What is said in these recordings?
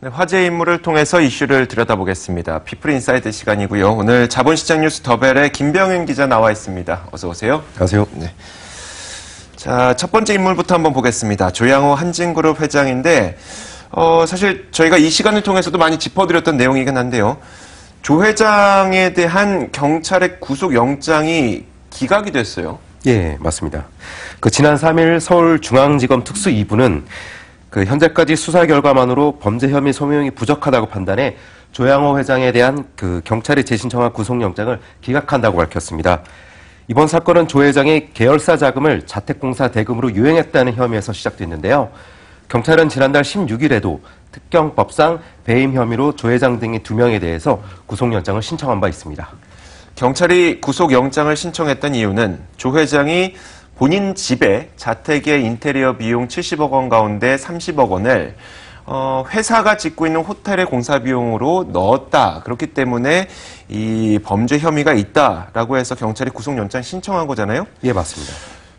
네, 화제 인물을 통해서 이슈를 들여다보겠습니다. 피플 인사이드 시간이고요. 오늘 자본시장 뉴스 더벨의 김병윤 기자 나와 있습니다. 어서 오세요. 안녕하세요. 네. 자, 첫 번째 인물부터 한번 보겠습니다. 조양호 한진그룹 회장인데 사실 저희가 이 시간을 통해서도 많이 짚어드렸던 내용이긴 한데요. 조 회장에 대한 경찰의 구속영장이 기각이 됐어요. 예, 맞습니다. 지난 3일 서울중앙지검 특수 2부는 현재까지 수사 결과만으로 범죄 혐의 소명이 부족하다고 판단해 조양호 회장에 대한 경찰이 재신청한 구속영장을 기각한다고 밝혔습니다. 이번 사건은 조 회장의 계열사 자금을 자택공사 대금으로 유용했다는 혐의에서 시작됐는데요. 경찰은 지난달 16일에도 특경법상 배임 혐의로 조 회장 등의 2명에 대해서 구속영장을 신청한 바 있습니다. 경찰이 구속영장을 신청했던 이유는 조 회장이 본인 집에 자택의 인테리어 비용 70억 원 가운데 30억 원을 회사가 짓고 있는 호텔의 공사 비용으로 넣었다. 그렇기 때문에 이 범죄 혐의가 있다라고 해서 경찰이 구속영장 신청한 거잖아요? 예, 맞습니다.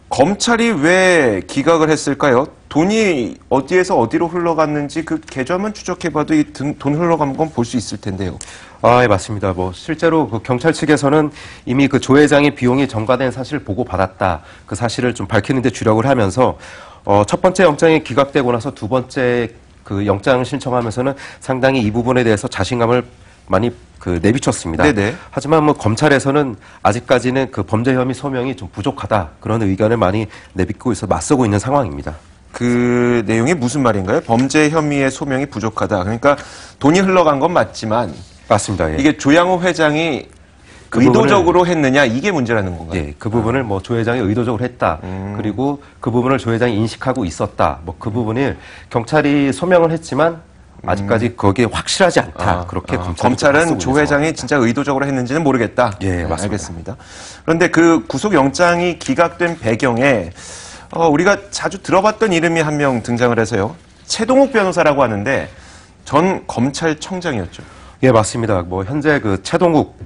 검찰이 왜 기각을 했을까요? 돈이 어디에서 어디로 흘러갔는지 그 계좌만 추적해봐도 이 돈 흘러간 건 볼 수 있을 텐데요. 예, 맞습니다. 실제로 경찰 측에서는 이미 조 회장의 비용이 전가된 사실을 보고받았다. 그 사실을 좀 밝히는 데 주력을 하면서, 첫 번째 영장이 기각되고 나서 두 번째 영장을 신청하면서는 상당히 이 부분에 대해서 자신감을 많이 내비쳤습니다. 네네. 하지만 검찰에서는 아직까지는 범죄 혐의 소명이 좀 부족하다. 그런 의견을 많이 내비고 있어 맞서고 있는 상황입니다. 그 내용이 무슨 말인가요? 범죄 혐의의 소명이 부족하다. 그러니까 돈이 흘러간 건 맞지만 맞습니다. 예. 이게 조양호 회장이 의도적으로 했느냐 이게 문제라는 건가요? 예, 그 부분을 조 회장이 의도적으로 했다. 그리고 그 부분을 조 회장이 인식하고 있었다. 그 부분을 경찰이 소명을 했지만 아직까지 거기에 확실하지 않다. 그렇게 검찰은 조 회장이 진짜 의도적으로 했는지는 모르겠다. 예, 맞습니다. 알겠습니다. 그런데 그 구속영장이 기각된 배경에 우리가 자주 들어봤던 이름이 한 명 등장을 해서요. 최동욱 변호사라고 하는데 전 검찰청장이었죠. 예, 맞습니다. 현재 최동욱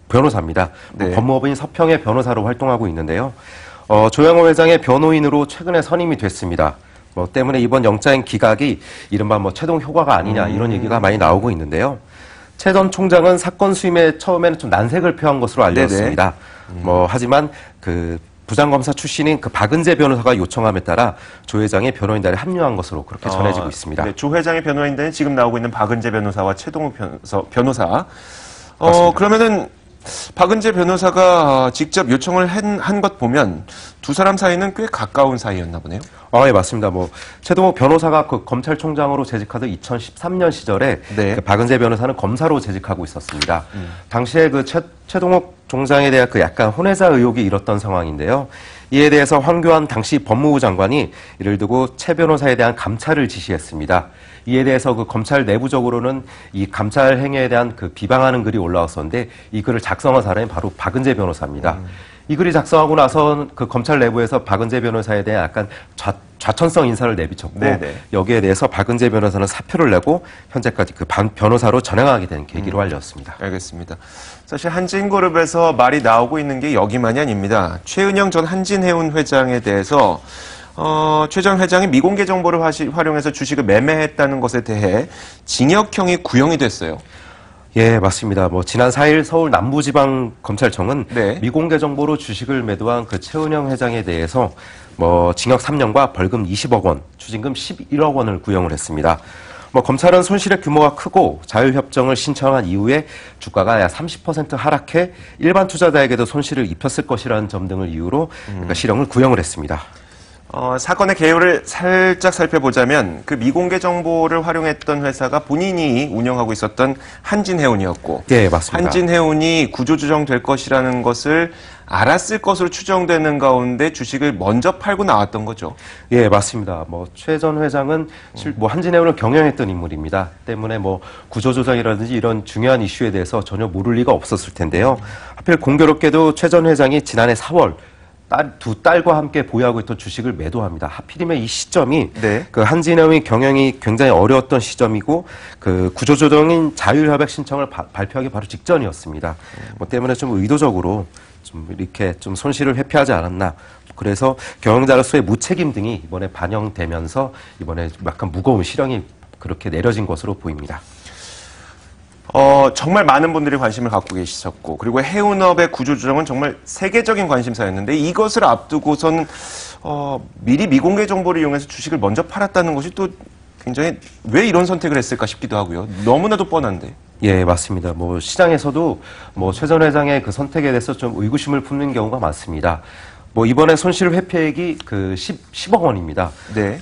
변호사입니다. 네. 법무법인 서평의 변호사로 활동하고 있는데요. 조양호 회장의 변호인으로 최근에 선임이 됐습니다. 때문에 이번 영장 기각이 이른바 최동 효과가 아니냐 이런 얘기가 많이 나오고 있는데요. 최 전 총장은 사건 수임에 처음에는 좀 난색을 표한 것으로 알려졌습니다. 하지만 부장검사 출신인 박은재 변호사가 요청함에 따라 조 회장의 변호인단에 합류한 것으로 그렇게 전해지고 있습니다. 네, 조 회장의 변호인단에 지금 나오고 있는 박은재 변호사와 최동욱 변호사. 그러면은 박은재 변호사가 직접 요청을 한 것 보면 두 사람 사이는 꽤 가까운 사이였나 보네요. 예, 맞습니다. 최동욱 변호사가 검찰총장으로 재직하던 2013년 시절에 네. 박은재 변호사는 검사로 재직하고 있었습니다. 당시에 최동욱 총장에 대한 약간 혼외자 의혹이 일었던 상황인데요. 이에 대해서 황교안 당시 법무부 장관이 이를 두고 최 변호사에 대한 감찰을 지시했습니다. 이에 대해서 검찰 내부적으로는 이 감찰 행위에 대한 비방하는 글이 올라왔었는데 이 글을 작성한 사람이 바로 박은재 변호사입니다. 이 글이 작성하고 나서 검찰 내부에서 박은재 변호사에 대한 약간 좌천성 인사를 내비쳤고 네네. 여기에 대해서 박은재 변호사는 사표를 내고 현재까지 변호사로 전향하게 된 계기로 알렸습니다. 알겠습니다. 사실 한진그룹에서 말이 나오고 있는 게 여기만이 아닙니다. 최은영 전 한진해운 회장에 대해서 최 전 회장이 미공개 정보를 활용해서 주식을 매매했다는 것에 대해 징역형이 구형이 됐어요. 예, 맞습니다. 지난 4일 서울 남부지방검찰청은 네. 미공개 정보로 주식을 매도한 최은영 회장에 대해서 징역 3년과 벌금 20억 원, 추징금 11억 원을 구형을 했습니다. 검찰은 손실의 규모가 크고 자유협정을 신청한 이후에 주가가 약 30% 하락해 일반 투자자에게도 손실을 입혔을 것이라는 점 등을 이유로 실형을 구형을 했습니다. 사건의 개요를 살짝 살펴보자면 그 미공개 정보를 활용했던 회사가 본인이 운영하고 있었던 한진해운이었고, 네, 맞습니다. 한진해운이 구조조정될 것이라는 것을 알았을 것으로 추정되는 가운데 주식을 먼저 팔고 나왔던 거죠. 예, 맞습니다. 최 전 회장은 한진해운을 경영했던 인물입니다. 때문에 구조조정이라든지 이런 중요한 이슈에 대해서 전혀 모를 리가 없었을 텐데요. 하필 공교롭게도 최 전 회장이 지난해 4월 두 딸과 함께 보유하고 있던 주식을 매도합니다. 하필이면 이 시점이 네. 한진해운의 경영이 굉장히 어려웠던 시점이고 구조조정인 자율협약 신청을 발표하기 바로 직전이었습니다. 때문에 좀 의도적으로 이렇게 손실을 회피하지 않았나. 그래서 경영자로서의 무책임 등이 이번에 반영되면서 이번에 약간 무거운 실형이 그렇게 내려진 것으로 보입니다. 정말 많은 분들이 관심을 갖고 계셨고, 그리고 해운업의 구조조정은 정말 세계적인 관심사였는데, 이것을 앞두고선, 미리 미공개 정보를 이용해서 주식을 먼저 팔았다는 것이 또 굉장히 왜 이런 선택을 했을까 싶기도 하고요. 너무나도 뻔한데. 예, 맞습니다. 뭐, 시장에서도 최 전 회장의 그 선택에 대해서 좀 의구심을 품는 경우가 많습니다. 이번에 손실 회피액이 10억 원입니다. 네.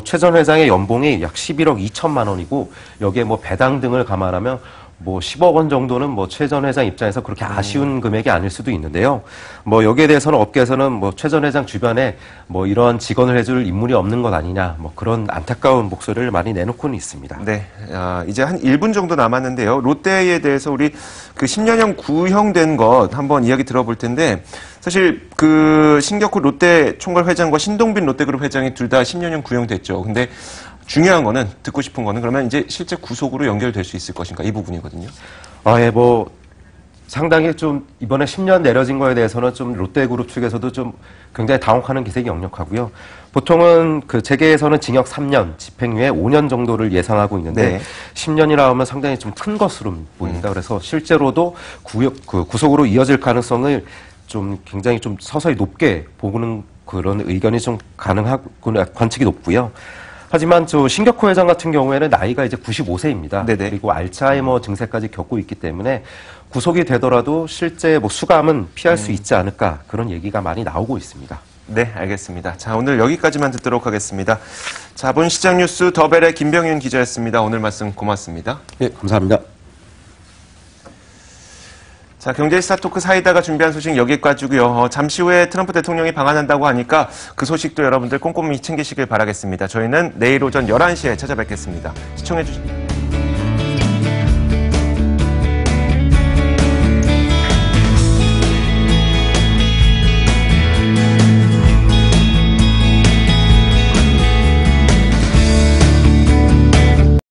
최 전 회장의 연봉이 약 11억 2천만 원이고, 여기에 배당 등을 감안하면 10억 원 정도는 최 전 회장 입장에서 그렇게 아쉬운 금액이 아닐 수도 있는데요. 여기에 대해서는 업계에서는 최 전 회장 주변에 이런 직원을 해줄 인물이 없는 것 아니냐, 그런 안타까운 목소리를 많이 내놓고는 있습니다. 네. 이제 한 1분 정도 남았는데요. 롯데에 대해서 우리 10년형 구형된 것 한번 이야기 들어볼 텐데, 사실 신격호 롯데 총괄 회장과 신동빈 롯데그룹 회장이 둘 다 10년형 구형됐죠. 근데 중요한 거는, 듣고 싶은 거는, 그러면 이제 실제 구속으로 연결될 수 있을 것인가, 이 부분이거든요. 예, 상당히 좀 이번에 10년 내려진 거에 대해서는 좀 롯데그룹 측에서도 좀 굉장히 당혹하는 기색이 역력하고요. 보통은 재계에서는 징역 3년, 집행유예 5년 정도를 예상하고 있는데, 네. 10년이라 하면 상당히 좀 큰 것으로 보입니다. 그래서 실제로도 구속으로 이어질 가능성을 좀 굉장히 좀 서서히 높게 보는 그런 의견이 좀 관측이 높고요. 하지만 신격호 회장 같은 경우에는 나이가 이제 95세입니다. 네네. 그리고 알츠하이머 증세까지 겪고 있기 때문에 구속이 되더라도 실제 수감은 피할 수 있지 않을까, 그런 얘기가 많이 나오고 있습니다. 네, 알겠습니다. 자, 오늘 여기까지만 듣도록 하겠습니다. 자본 시장 뉴스 더벨의 김병윤 기자였습니다. 오늘 말씀 고맙습니다. 예, 감사합니다. 자, 경제시사 토크 사이다가 준비한 소식 여기까지고요. 잠시 후에 트럼프 대통령이 방한한다고 하니까 그 소식도 여러분들 꼼꼼히 챙기시길 바라겠습니다. 저희는 내일 오전 11시에 찾아뵙겠습니다. 시청해 주십시오.